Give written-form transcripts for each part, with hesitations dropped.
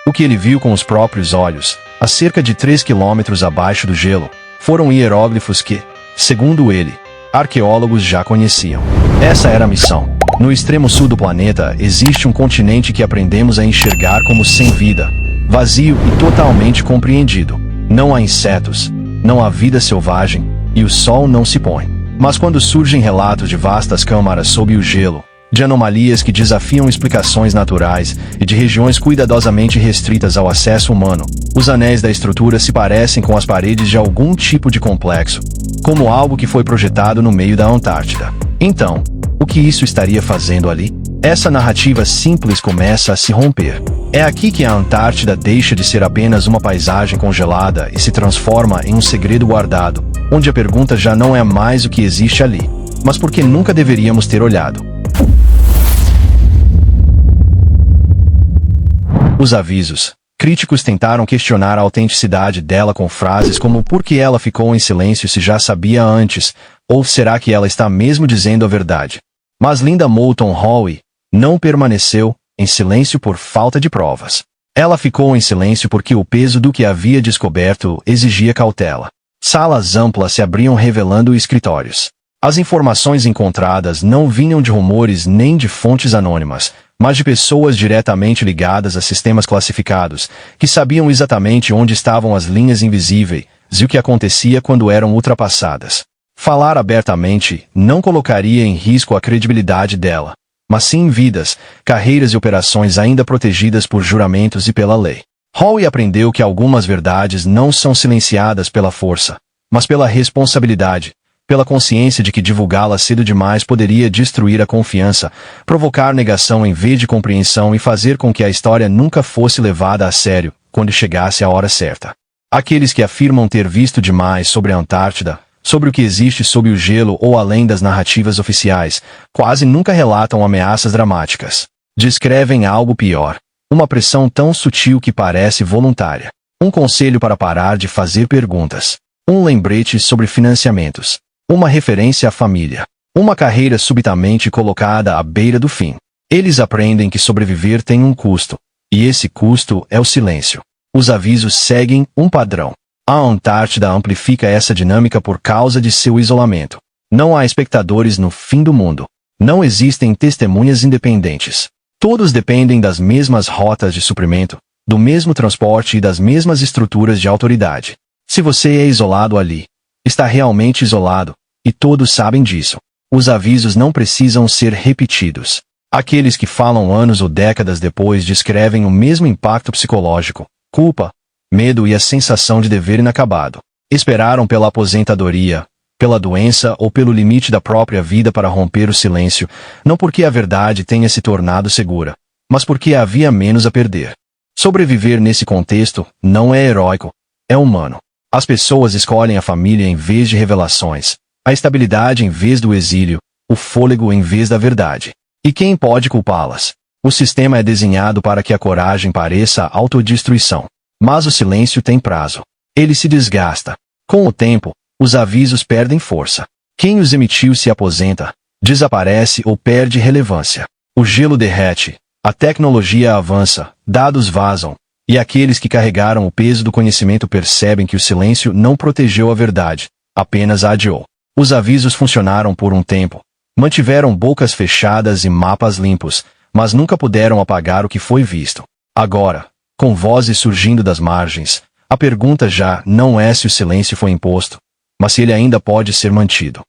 O que ele viu com os próprios olhos, a cerca de 3 quilômetros abaixo do gelo, foram hieróglifos que, segundo ele, arqueólogos já conheciam. Essa era a missão. No extremo sul do planeta existe um continente que aprendemos a enxergar como sem vida, vazio e totalmente compreendido. Não há insetos, não há vida selvagem, e o sol não se põe. Mas quando surgem relatos de vastas câmaras sob o gelo, de anomalias que desafiam explicações naturais e de regiões cuidadosamente restritas ao acesso humano, os anéis da estrutura se parecem com as paredes de algum tipo de complexo, como algo que foi projetado no meio da Antártida. Então, o que isso estaria fazendo ali? Essa narrativa simples começa a se romper. É aqui que a Antártida deixa de ser apenas uma paisagem congelada e se transforma em um segredo guardado, onde a pergunta já não é mais o que existe ali, mas por que nunca deveríamos ter olhado. Os avisos. Críticos tentaram questionar a autenticidade dela com frases como por que ela ficou em silêncio se já sabia antes, ou será que ela está mesmo dizendo a verdade? Mas Linda Moulton Howe não permaneceu em silêncio por falta de provas. Ela ficou em silêncio porque o peso do que havia descoberto exigia cautela. Salas amplas se abriam revelando escritórios. As informações encontradas não vinham de rumores nem de fontes anônimas, mas de pessoas diretamente ligadas a sistemas classificados, que sabiam exatamente onde estavam as linhas invisíveis e o que acontecia quando eram ultrapassadas. Falar abertamente não colocaria em risco a credibilidade dela, mas sim vidas, carreiras e operações ainda protegidas por juramentos e pela lei. Howe aprendeu que algumas verdades não são silenciadas pela força, mas pela responsabilidade, pela consciência de que divulgá-las cedo demais poderia destruir a confiança, provocar negação em vez de compreensão e fazer com que a história nunca fosse levada a sério quando chegasse a hora certa. Aqueles que afirmam ter visto demais sobre a Antártida, sobre o que existe sob o gelo ou além das narrativas oficiais, quase nunca relatam ameaças dramáticas. Descrevem algo pior, uma pressão tão sutil que parece voluntária. Um conselho para parar de fazer perguntas. Um lembrete sobre financiamentos. Uma referência à família. Uma carreira subitamente colocada à beira do fim. Eles aprendem que sobreviver tem um custo, e esse custo é o silêncio. Os avisos seguem um padrão. A Antártida amplifica essa dinâmica por causa de seu isolamento. Não há espectadores no fim do mundo. Não existem testemunhas independentes. Todos dependem das mesmas rotas de suprimento, do mesmo transporte e das mesmas estruturas de autoridade. Se você é isolado ali, está realmente isolado, e todos sabem disso. Os avisos não precisam ser repetidos. Aqueles que falam anos ou décadas depois descrevem o mesmo impacto psicológico, culpa, medo e a sensação de dever inacabado. Esperaram pela aposentadoria, pela doença ou pelo limite da própria vida para romper o silêncio, não porque a verdade tenha se tornado segura, mas porque havia menos a perder. Sobreviver nesse contexto não é heróico, é humano. As pessoas escolhem a família em vez de revelações, a estabilidade em vez do exílio, o fôlego em vez da verdade. E quem pode culpá-las? O sistema é desenhado para que a coragem pareça autodestruição. Mas o silêncio tem prazo. Ele se desgasta. Com o tempo, os avisos perdem força. Quem os emitiu se aposenta, desaparece ou perde relevância. O gelo derrete, a tecnologia avança, dados vazam, e aqueles que carregaram o peso do conhecimento percebem que o silêncio não protegeu a verdade, apenas a adiou. Os avisos funcionaram por um tempo. Mantiveram bocas fechadas e mapas limpos, mas nunca puderam apagar o que foi visto. Agora, com vozes surgindo das margens, a pergunta já não é se o silêncio foi imposto, mas se ele ainda pode ser mantido.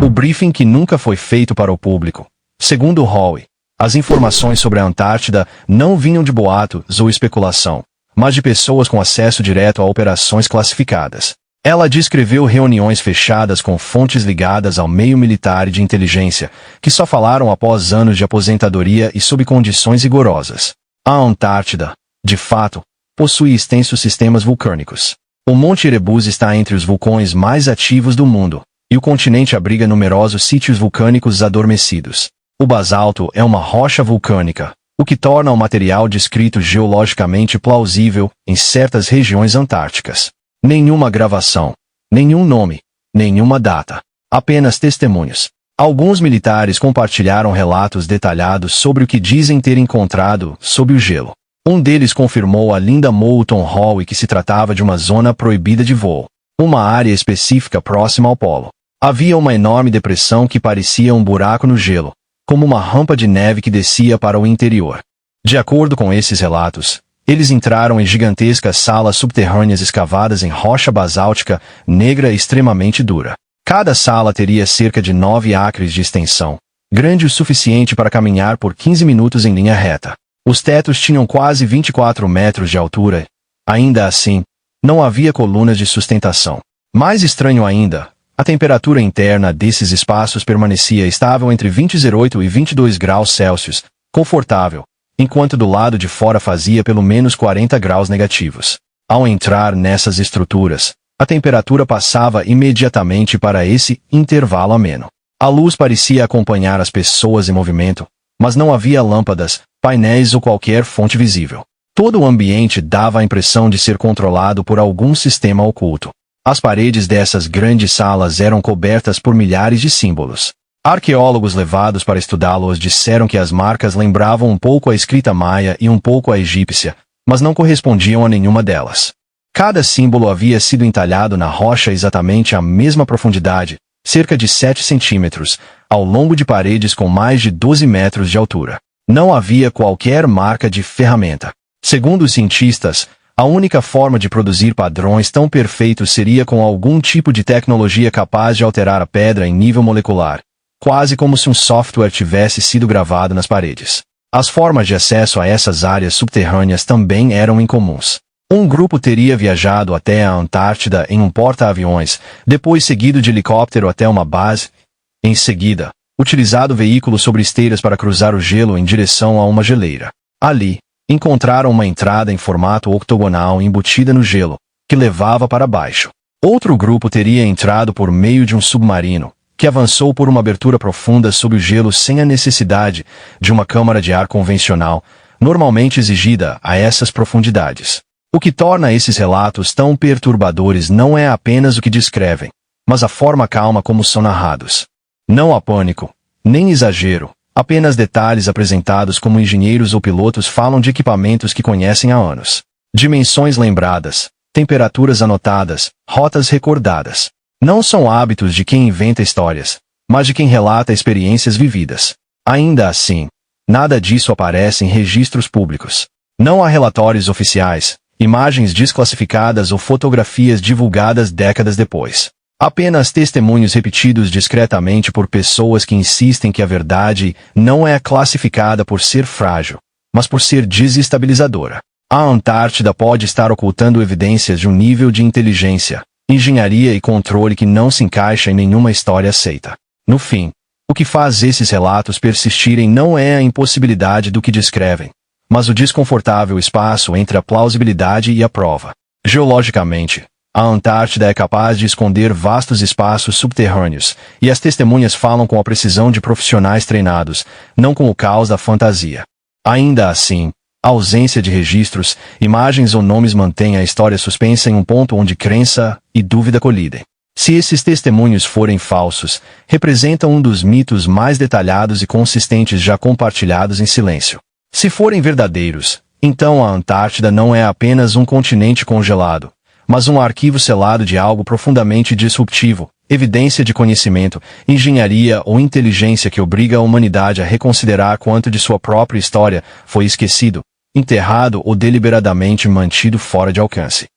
O briefing que nunca foi feito para o público. Segundo Howe, as informações sobre a Antártida não vinham de boatos ou especulação, mas de pessoas com acesso direto a operações classificadas. Ela descreveu reuniões fechadas com fontes ligadas ao meio militar e de inteligência, que só falaram após anos de aposentadoria e sob condições rigorosas. A Antártida, de fato, possui extensos sistemas vulcânicos. O Monte Erebus está entre os vulcões mais ativos do mundo, e o continente abriga numerosos sítios vulcânicos adormecidos. O basalto é uma rocha vulcânica, o que torna o material descrito geologicamente plausível em certas regiões antárticas. Nenhuma gravação, nenhum nome, nenhuma data, apenas testemunhos. Alguns militares compartilharam relatos detalhados sobre o que dizem ter encontrado sob o gelo. Um deles confirmou a Linda Moulton Howe que se tratava de uma zona proibida de voo, uma área específica próxima ao polo. Havia uma enorme depressão que parecia um buraco no gelo, como uma rampa de neve que descia para o interior. De acordo com esses relatos, eles entraram em gigantescas salas subterrâneas escavadas em rocha basáltica negra extremamente dura. Cada sala teria cerca de 9 acres de extensão, grande o suficiente para caminhar por 15 minutos em linha reta. Os tetos tinham quase 24 metros de altura. Ainda assim, não havia colunas de sustentação. Mais estranho ainda, a temperatura interna desses espaços permanecia estável entre 28 e 22 graus Celsius, confortável, enquanto do lado de fora fazia pelo menos 40 graus negativos. Ao entrar nessas estruturas, a temperatura passava imediatamente para esse intervalo ameno. A luz parecia acompanhar as pessoas em movimento, mas não havia lâmpadas, painéis ou qualquer fonte visível. Todo o ambiente dava a impressão de ser controlado por algum sistema oculto. As paredes dessas grandes salas eram cobertas por milhares de símbolos. Arqueólogos levados para estudá-los disseram que as marcas lembravam um pouco a escrita maia e um pouco a egípcia, mas não correspondiam a nenhuma delas. Cada símbolo havia sido entalhado na rocha exatamente à mesma profundidade, cerca de 7 centímetros, ao longo de paredes com mais de 12 metros de altura. Não havia qualquer marca de ferramenta. Segundo os cientistas, a única forma de produzir padrões tão perfeitos seria com algum tipo de tecnologia capaz de alterar a pedra em nível molecular, quase como se um software tivesse sido gravado nas paredes. As formas de acesso a essas áreas subterrâneas também eram incomuns. Um grupo teria viajado até a Antártida em um porta-aviões, depois seguido de helicóptero até uma base. Em seguida, utilizado veículo sobre esteiras para cruzar o gelo em direção a uma geleira. Ali, encontraram uma entrada em formato octogonal embutida no gelo, que levava para baixo. Outro grupo teria entrado por meio de um submarino, que avançou por uma abertura profunda sob o gelo sem a necessidade de uma câmara de ar convencional, normalmente exigida a essas profundidades. O que torna esses relatos tão perturbadores não é apenas o que descrevem, mas a forma calma como são narrados. Não há pânico, nem exagero, apenas detalhes apresentados como engenheiros ou pilotos falam de equipamentos que conhecem há anos. Dimensões lembradas, temperaturas anotadas, rotas recordadas. Não são hábitos de quem inventa histórias, mas de quem relata experiências vividas. Ainda assim, nada disso aparece em registros públicos. Não há relatórios oficiais, imagens desclassificadas ou fotografias divulgadas décadas depois. Apenas testemunhos repetidos discretamente por pessoas que insistem que a verdade não é classificada por ser frágil, mas por ser desestabilizadora. A Antártida pode estar ocultando evidências de um nível de inteligência, engenharia e controle que não se encaixa em nenhuma história aceita. No fim, o que faz esses relatos persistirem não é a impossibilidade do que descrevem, mas o desconfortável espaço entre a plausibilidade e a prova. Geologicamente, a Antártida é capaz de esconder vastos espaços subterrâneos, e as testemunhas falam com a precisão de profissionais treinados, não com o caos da fantasia. Ainda assim, a ausência de registros, imagens ou nomes mantém a história suspensa em um ponto onde crença e dúvida colidem. Se esses testemunhos forem falsos, representam um dos mitos mais detalhados e consistentes já compartilhados em silêncio. Se forem verdadeiros, então a Antártida não é apenas um continente congelado, mas um arquivo selado de algo profundamente disruptivo, evidência de conhecimento, engenharia ou inteligência que obriga a humanidade a reconsiderar quanto de sua própria história foi esquecido, enterrado ou deliberadamente mantido fora de alcance.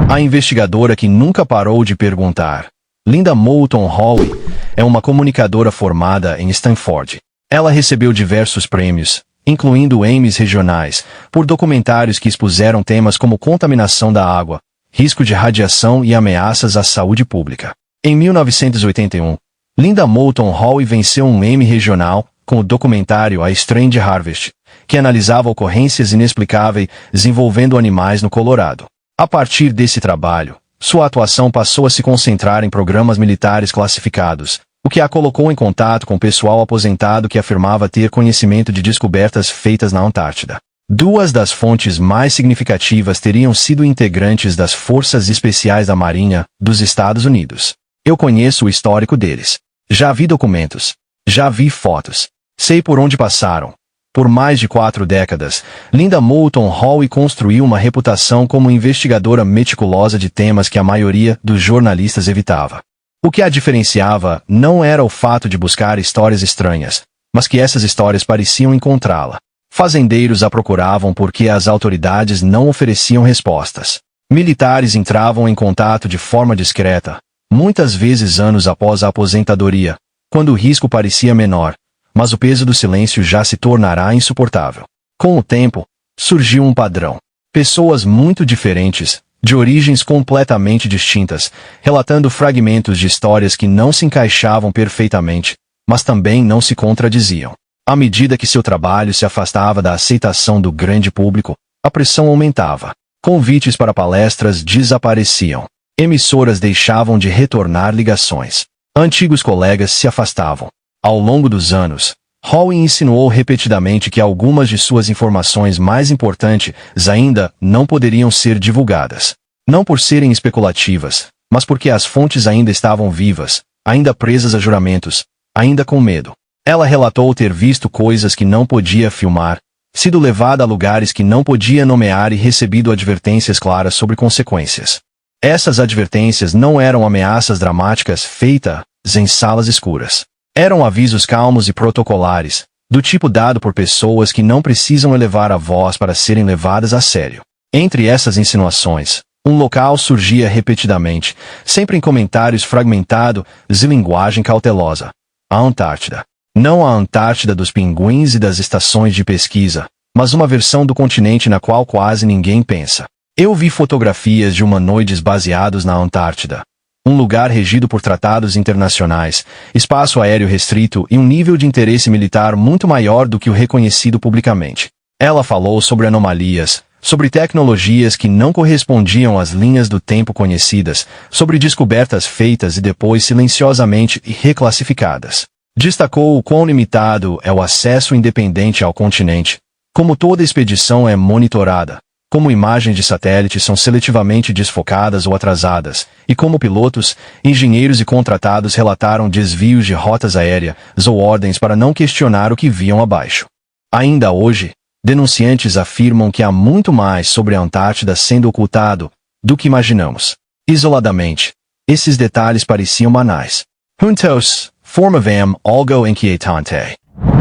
A investigadora que nunca parou de perguntar, Linda Moulton Howe, é uma comunicadora formada em Stanford. Ela recebeu diversos prêmios, incluindo Emmys regionais, por documentários que expuseram temas como contaminação da água, risco de radiação e ameaças à saúde pública. Em 1981, Linda Moulton Howe venceu um Emmy regional com o documentário A Strange Harvest, que analisava ocorrências inexplicáveis envolvendo animais no Colorado. A partir desse trabalho, sua atuação passou a se concentrar em programas militares classificados, o que a colocou em contato com pessoal aposentado que afirmava ter conhecimento de descobertas feitas na Antártida. Duas das fontes mais significativas teriam sido integrantes das Forças Especiais da Marinha dos Estados Unidos. Eu conheço o histórico deles. Já vi documentos. Já vi fotos. Sei por onde passaram. Por mais de 4 décadas, Linda Moulton Howe construiu uma reputação como investigadora meticulosa de temas que a maioria dos jornalistas evitava. O que a diferenciava não era o fato de buscar histórias estranhas, mas que essas histórias pareciam encontrá-la. Fazendeiros a procuravam porque as autoridades não ofereciam respostas. Militares entravam em contato de forma discreta, muitas vezes anos após a aposentadoria, quando o risco parecia menor, mas o peso do silêncio já se tornará insuportável. Com o tempo, surgiu um padrão. Pessoas muito diferentes, de origens completamente distintas, relatando fragmentos de histórias que não se encaixavam perfeitamente, mas também não se contradiziam. À medida que seu trabalho se afastava da aceitação do grande público, a pressão aumentava. Convites para palestras desapareciam. Emissoras deixavam de retornar ligações. Antigos colegas se afastavam. Ao longo dos anos, Howe insinuou repetidamente que algumas de suas informações mais importantes ainda não poderiam ser divulgadas. Não por serem especulativas, mas porque as fontes ainda estavam vivas, ainda presas a juramentos, ainda com medo. Ela relatou ter visto coisas que não podia filmar, sido levada a lugares que não podia nomear e recebido advertências claras sobre consequências. Essas advertências não eram ameaças dramáticas feitas em salas escuras. Eram avisos calmos e protocolares, do tipo dado por pessoas que não precisam elevar a voz para serem levadas a sério. Entre essas insinuações, um local surgia repetidamente, sempre em comentários fragmentados e linguagem cautelosa. A Antártida. Não a Antártida dos pinguins e das estações de pesquisa, mas uma versão do continente na qual quase ninguém pensa. Eu vi fotografias de humanoides baseados na Antártida. Um lugar regido por tratados internacionais, espaço aéreo restrito e um nível de interesse militar muito maior do que o reconhecido publicamente. Ela falou sobre anomalias, sobre tecnologias que não correspondiam às linhas do tempo conhecidas, sobre descobertas feitas e depois silenciosamente reclassificadas. Destacou o quão limitado é o acesso independente ao continente, como toda expedição é monitorada, como imagens de satélite são seletivamente desfocadas ou atrasadas, e como pilotos, engenheiros e contratados relataram desvios de rotas aéreas ou ordens para não questionar o que viam abaixo. Ainda hoje, denunciantes afirmam que há muito mais sobre a Antártida sendo ocultado do que imaginamos. Isoladamente, esses detalhes pareciam banais. Juntos, formavam algo inquietante.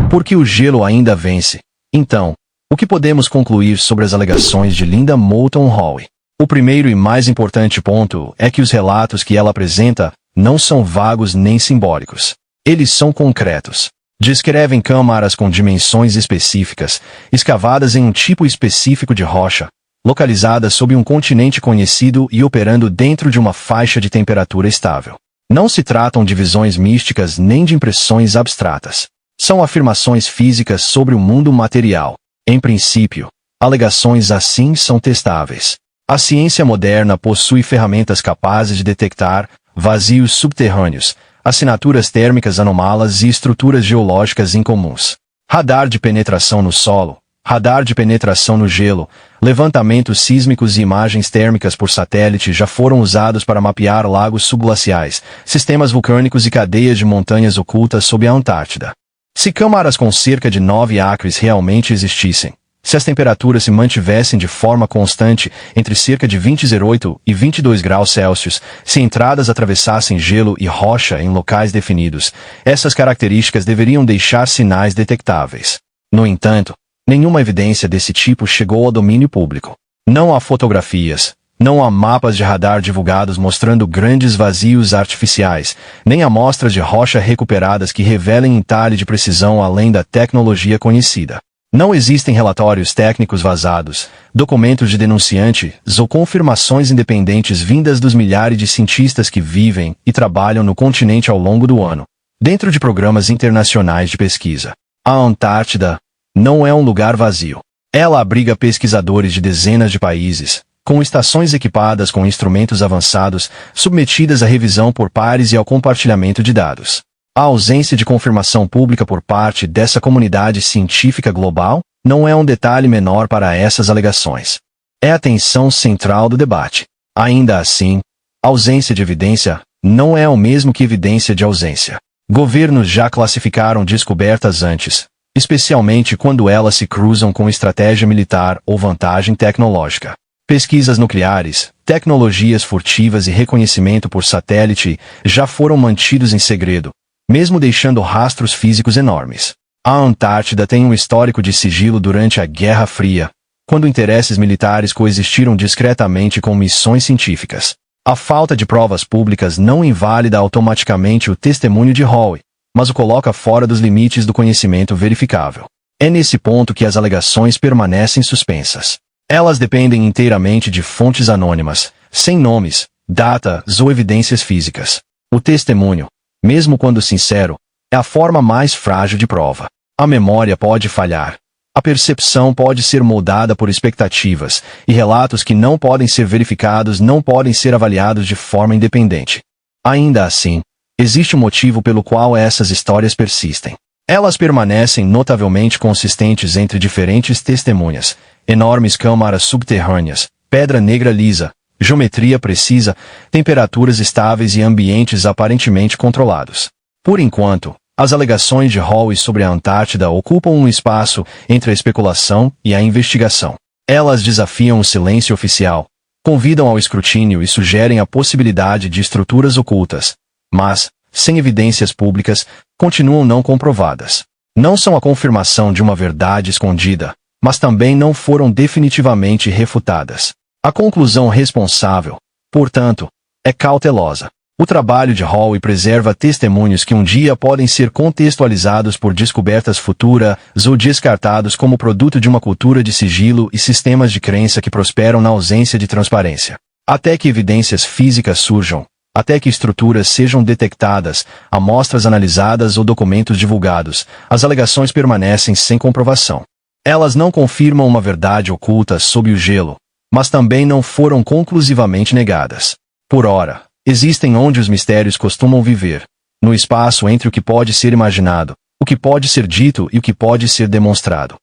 Porque o gelo ainda vence. Então, o que podemos concluir sobre as alegações de Linda Moulton Howe? O primeiro e mais importante ponto é que os relatos que ela apresenta não são vagos nem simbólicos. Eles são concretos. Descrevem câmaras com dimensões específicas, escavadas em um tipo específico de rocha, localizadas sob um continente conhecido e operando dentro de uma faixa de temperatura estável. Não se tratam de visões místicas nem de impressões abstratas. São afirmações físicas sobre o mundo material. Em princípio, alegações assim são testáveis. A ciência moderna possui ferramentas capazes de detectar vazios subterrâneos, assinaturas térmicas anômalas e estruturas geológicas incomuns. Radar de penetração no solo, radar de penetração no gelo, levantamentos sísmicos e imagens térmicas por satélite já foram usados para mapear lagos subglaciais, sistemas vulcânicos e cadeias de montanhas ocultas sob a Antártida. Se câmaras com cerca de 9 acres realmente existissem, se as temperaturas se mantivessem de forma constante entre cerca de 28 e 22 graus Celsius, se entradas atravessassem gelo e rocha em locais definidos, essas características deveriam deixar sinais detectáveis. No entanto, nenhuma evidência desse tipo chegou ao domínio público. Não há fotografias, não há mapas de radar divulgados mostrando grandes vazios artificiais, nem amostras de rocha recuperadas que revelem entalhe de precisão além da tecnologia conhecida. Não existem relatórios técnicos vazados, documentos de denunciantes ou confirmações independentes vindas dos milhares de cientistas que vivem e trabalham no continente ao longo do ano, dentro de programas internacionais de pesquisa. A Antártida não é um lugar vazio. Ela abriga pesquisadores de dezenas de países, com estações equipadas com instrumentos avançados, submetidas à revisão por pares e ao compartilhamento de dados. A ausência de confirmação pública por parte dessa comunidade científica global não é um detalhe menor para essas alegações. É a tensão central do debate. Ainda assim, ausência de evidência não é o mesmo que evidência de ausência. Governos já classificaram descobertas antes, especialmente quando elas se cruzam com estratégia militar ou vantagem tecnológica. Pesquisas nucleares, tecnologias furtivas e reconhecimento por satélite já foram mantidos em segredo, mesmo deixando rastros físicos enormes. A Antártida tem um histórico de sigilo durante a Guerra Fria, quando interesses militares coexistiram discretamente com missões científicas. A falta de provas públicas não invalida automaticamente o testemunho de Howe, mas o coloca fora dos limites do conhecimento verificável. É nesse ponto que as alegações permanecem suspensas. Elas dependem inteiramente de fontes anônimas, sem nomes, datas ou evidências físicas. O testemunho, mesmo quando sincero, é a forma mais frágil de prova. A memória pode falhar. A percepção pode ser moldada por expectativas, e relatos que não podem ser verificados não podem ser avaliados de forma independente. Ainda assim, existe um motivo pelo qual essas histórias persistem. Elas permanecem notavelmente consistentes entre diferentes testemunhas, enormes câmaras subterrâneas, pedra negra lisa, geometria precisa, temperaturas estáveis e ambientes aparentemente controlados. Por enquanto, as alegações de Howe sobre a Antártida ocupam um espaço entre a especulação e a investigação. Elas desafiam o silêncio oficial, convidam ao escrutínio e sugerem a possibilidade de estruturas ocultas, mas, sem evidências públicas, continuam não comprovadas. Não são a confirmação de uma verdade escondida, mas também não foram definitivamente refutadas. A conclusão responsável, portanto, é cautelosa. O trabalho de Howe preserva testemunhos que um dia podem ser contextualizados por descobertas futuras ou descartados como produto de uma cultura de sigilo e sistemas de crença que prosperam na ausência de transparência. Até que evidências físicas surjam, até que estruturas sejam detectadas, amostras analisadas ou documentos divulgados, as alegações permanecem sem comprovação. Elas não confirmam uma verdade oculta sob o gelo, mas também não foram conclusivamente negadas. Por ora, existem onde os mistérios costumam viver, no espaço entre o que pode ser imaginado, o que pode ser dito e o que pode ser demonstrado.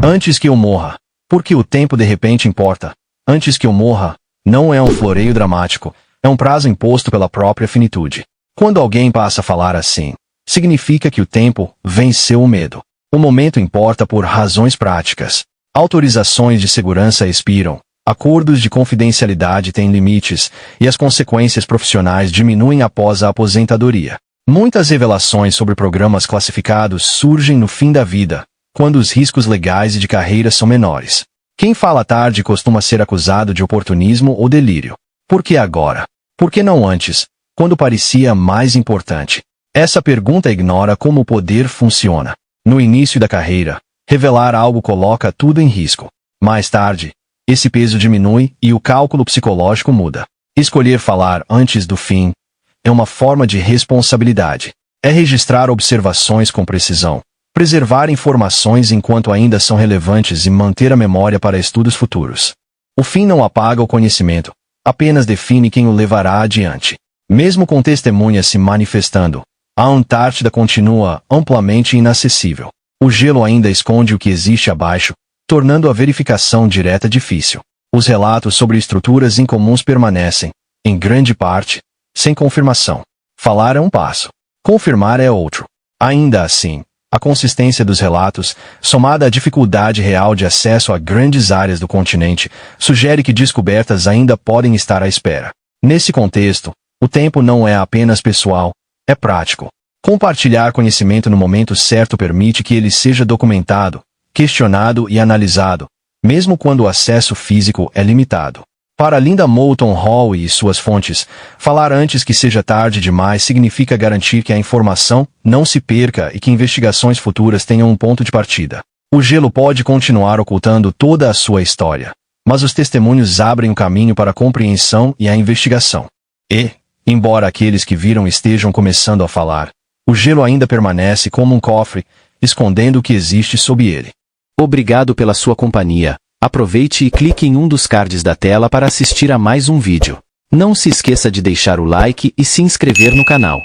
Antes que eu morra, porque o tempo de repente importa, antes que eu morra, não é um floreio dramático, é um prazo imposto pela própria finitude. Quando alguém passa a falar assim, significa que o tempo venceu o medo. O momento importa por razões práticas. Autorizações de segurança expiram. Acordos de confidencialidade têm limites, e as consequências profissionais diminuem após a aposentadoria. Muitas revelações sobre programas classificados surgem no fim da vida, quando os riscos legais e de carreira são menores. Quem fala tarde costuma ser acusado de oportunismo ou delírio. Por que agora? Por que não antes, quando parecia mais importante? Essa pergunta ignora como o poder funciona. No início da carreira, revelar algo coloca tudo em risco. Mais tarde, esse peso diminui e o cálculo psicológico muda. Escolher falar antes do fim é uma forma de responsabilidade. É registrar observações com precisão, preservar informações enquanto ainda são relevantes e manter a memória para estudos futuros. O fim não apaga o conhecimento, apenas define quem o levará adiante. Mesmo com testemunhas se manifestando, a Antártida continua amplamente inacessível. O gelo ainda esconde o que existe abaixo, tornando a verificação direta difícil. Os relatos sobre estruturas incomuns permanecem, em grande parte, sem confirmação. Falar é um passo. Confirmar é outro. Ainda assim, a consistência dos relatos, somada à dificuldade real de acesso a grandes áreas do continente, sugere que descobertas ainda podem estar à espera. Nesse contexto, o tempo não é apenas pessoal, é prático. Compartilhar conhecimento no momento certo permite que ele seja documentado, questionado e analisado, mesmo quando o acesso físico é limitado. Para Linda Moulton Howe e suas fontes, falar antes que seja tarde demais significa garantir que a informação não se perca e que investigações futuras tenham um ponto de partida. O gelo pode continuar ocultando toda a sua história, mas os testemunhos abrem o caminho para a compreensão e a investigação. E, embora aqueles que viram estejam começando a falar, o gelo ainda permanece como um cofre, escondendo o que existe sob ele. Obrigado pela sua companhia. Aproveite e clique em um dos cards da tela para assistir a mais um vídeo. Não se esqueça de deixar o like e se inscrever no canal.